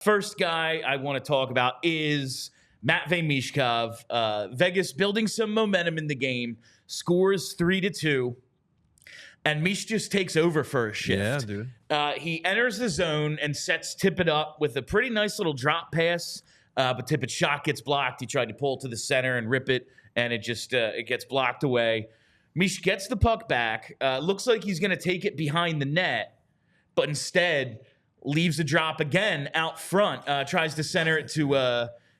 First guy I want to talk about is Matvei Michkov. Vegas building some momentum in the game, scores 3-2, and Mish just takes over for a shift. Yeah, dude. He enters the zone and sets Tippett up with a pretty nice little drop pass, but Tippett's shot gets blocked. He tried to pull to the center and rip it, and it just it gets blocked away. Mish gets the puck back. Looks like he's going to take it behind the net, but instead leaves a drop again out front. Tries to center it to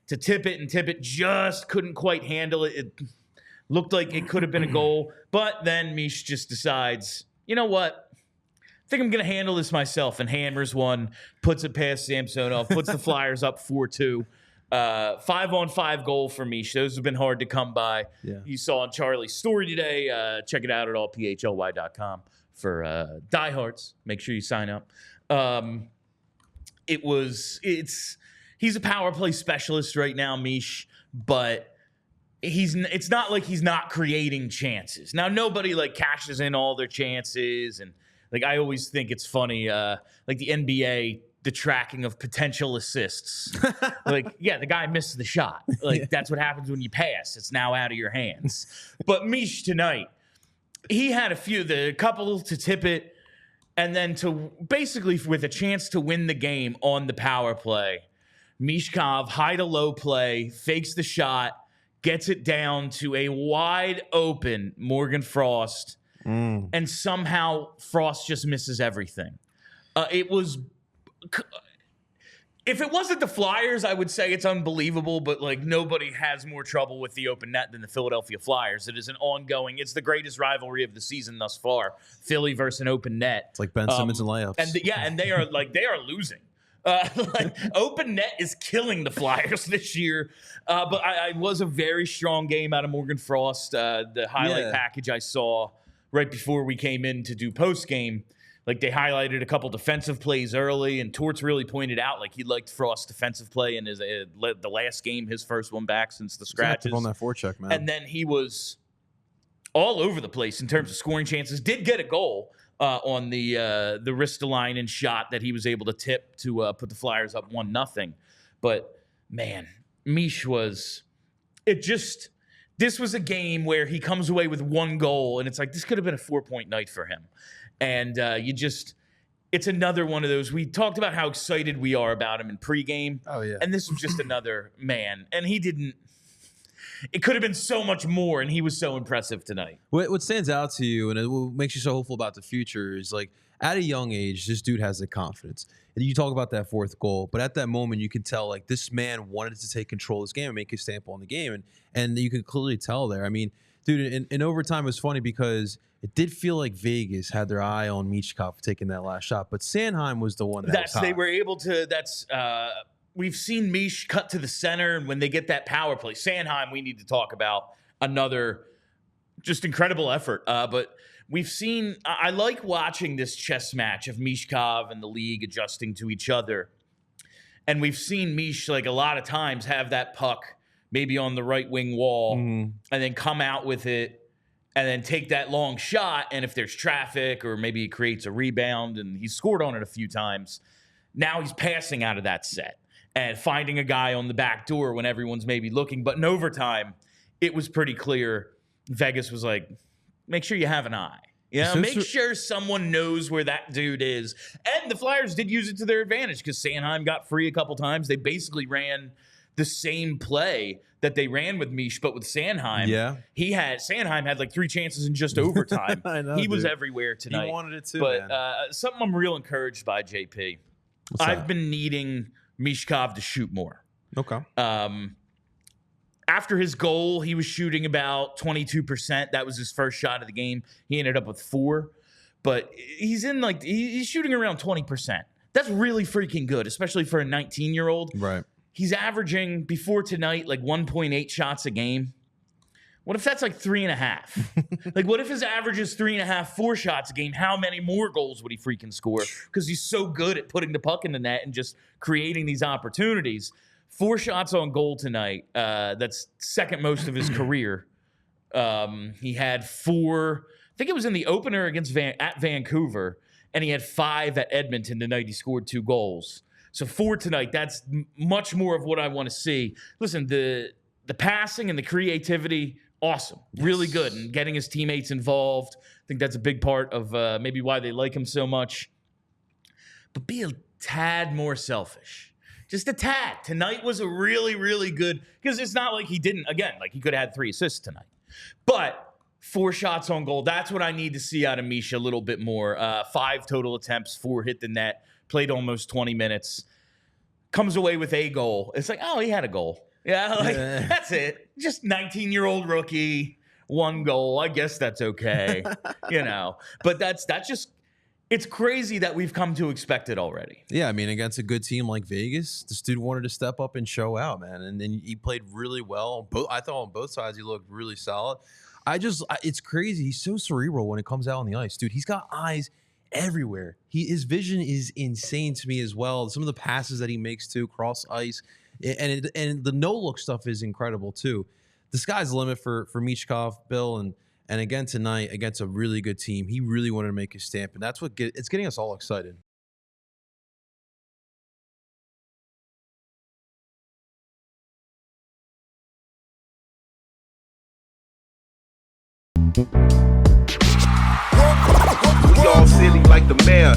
Tippett, and Tippett just couldn't quite handle it. It looked like it could have been a goal, but then Mish just decides, you know what? I think I'm going to handle this myself, and hammers one, puts it past Samsonov, puts the Flyers up 4-2. 5-on-5 goal for Mish. Those have been hard to come by. Yeah. You saw on Charlie's story today. Check it out at allphly.com for diehards. Make sure you sign up. He's a power play specialist right now, Mish, but it's not like he's not creating chances. Now, nobody like cashes in all their chances, and like I always think it's funny, like the NBA, the tracking of potential assists. Like, yeah, the guy missed the shot. Like, that's what happens when you pass. It's now out of your hands. But Mish tonight, he had a couple to Tippett, and then to basically with a chance to win the game on the power play. Michkov, high to low play, fakes the shot, gets it down to a wide open Morgan Frost, and somehow Frost just misses everything. If it wasn't the Flyers, I would say it's unbelievable, but like nobody has more trouble with the open net than the Philadelphia Flyers. It is an ongoing, it's the greatest rivalry of the season thus far. Philly versus an open net. It's like Ben Simmons and layups. And they are losing. Like, open net is killing the Flyers this year. But I was a very strong game out of Morgan Frost. The highlight package I saw right before we came in to do post game, like they highlighted a couple defensive plays early, and Torts really pointed out like he liked Frost's defensive play in the last game, his first one back since the scratches. On that forecheck, man. And then he was all over the place in terms of scoring chances. Did get a goal on the Ristolainen shot that he was able to tip to put the Flyers up 1-0. But man, Mish was this was a game where he comes away with one goal, and it's like this could have been a 4-point night for him. And it's another one of those. We talked about how excited we are about him in pregame. Oh, yeah. And this was just another man. And it could have been so much more, and he was so impressive tonight. What stands out to you, and what makes you so hopeful about the future, is like at a young age, this dude has the confidence. And you talk about that fourth goal, but at that moment, you can tell like this man wanted to take control of this game and make his stamp on the game. And you can clearly tell there. I mean, dude, in overtime, it was funny because it did feel like Vegas had their eye on Michkov taking that last shot, but Sanheim was the one that was hot. They were able to. We've seen Mish cut to the center, and when they get that power play, Sanheim, we need to talk about another just incredible effort. But we've seen. I like watching this chess match of Michkov and the league adjusting to each other, and we've seen Mish like a lot of times have that puck maybe on the right wing wall, and then come out with it. And then take that long shot, and if there's traffic or maybe he creates a rebound, and he's scored on it a few times, now he's passing out of that set and finding a guy on the back door when everyone's maybe looking. But in overtime, it was pretty clear. Vegas was like, make sure you have an eye. You know, make sure someone knows where that dude is. And the Flyers did use it to their advantage because Sanheim got free a couple times. They basically ran the same play that they ran with Mish, but with Sanheim. Yeah. Sanheim had like 3 chances in just overtime. I know, he was everywhere tonight. He wanted it too, but, man. Something I'm real encouraged by, JP. I've been needing Michkov to shoot more. Okay. After his goal, he was shooting about 22%. That was his first shot of the game. He ended up with 4. But he's shooting around 20%. That's really freaking good, especially for a 19-year-old. Right. He's averaging, before tonight, like 1.8 shots a game. What if that's like 3.5? Like, what if his average is 3.5, 4 shots a game? How many more goals would he freaking score? Because he's so good at putting the puck in the net and just creating these opportunities. 4 shots on goal tonight. That's second most of his career. He had 4. I think it was in the opener against at Vancouver, and he had 5 at Edmonton tonight. He scored 2 goals. So for tonight, that's much more of what I want to see. Listen, the passing and the creativity, awesome, really good, and getting his teammates involved. I think that's a big part of maybe why they like him so much. But be a tad more selfish. Just a tad. Tonight was a really, really good, because it's not like he didn't, again, like he could have had 3 assists tonight. But 4 shots on goal, that's what I need to see out of Misha a little bit more. 5 total attempts, 4 hit the net, played almost 20 minutes. Comes away with a goal. It's like, oh, he had a goal. Yeah, like, that's it. Just 19-year-old rookie, 1 goal. I guess that's okay. But that's just, it's crazy that we've come to expect it already. Yeah, I mean, against a good team like Vegas, this dude wanted to step up and show out, man. And then he played really well. I thought on both sides he looked really solid. It's crazy. He's so cerebral when it comes out on the ice, dude. He's got eyes everywhere. His vision is insane to me as well. Some of the passes that he makes too, cross ice, and the no look stuff is incredible too. The sky's the limit for Michkov, Bill, and again tonight against a really good team. He really wanted to make his stamp, and that's it's getting us all excited. We all silly like the mayor.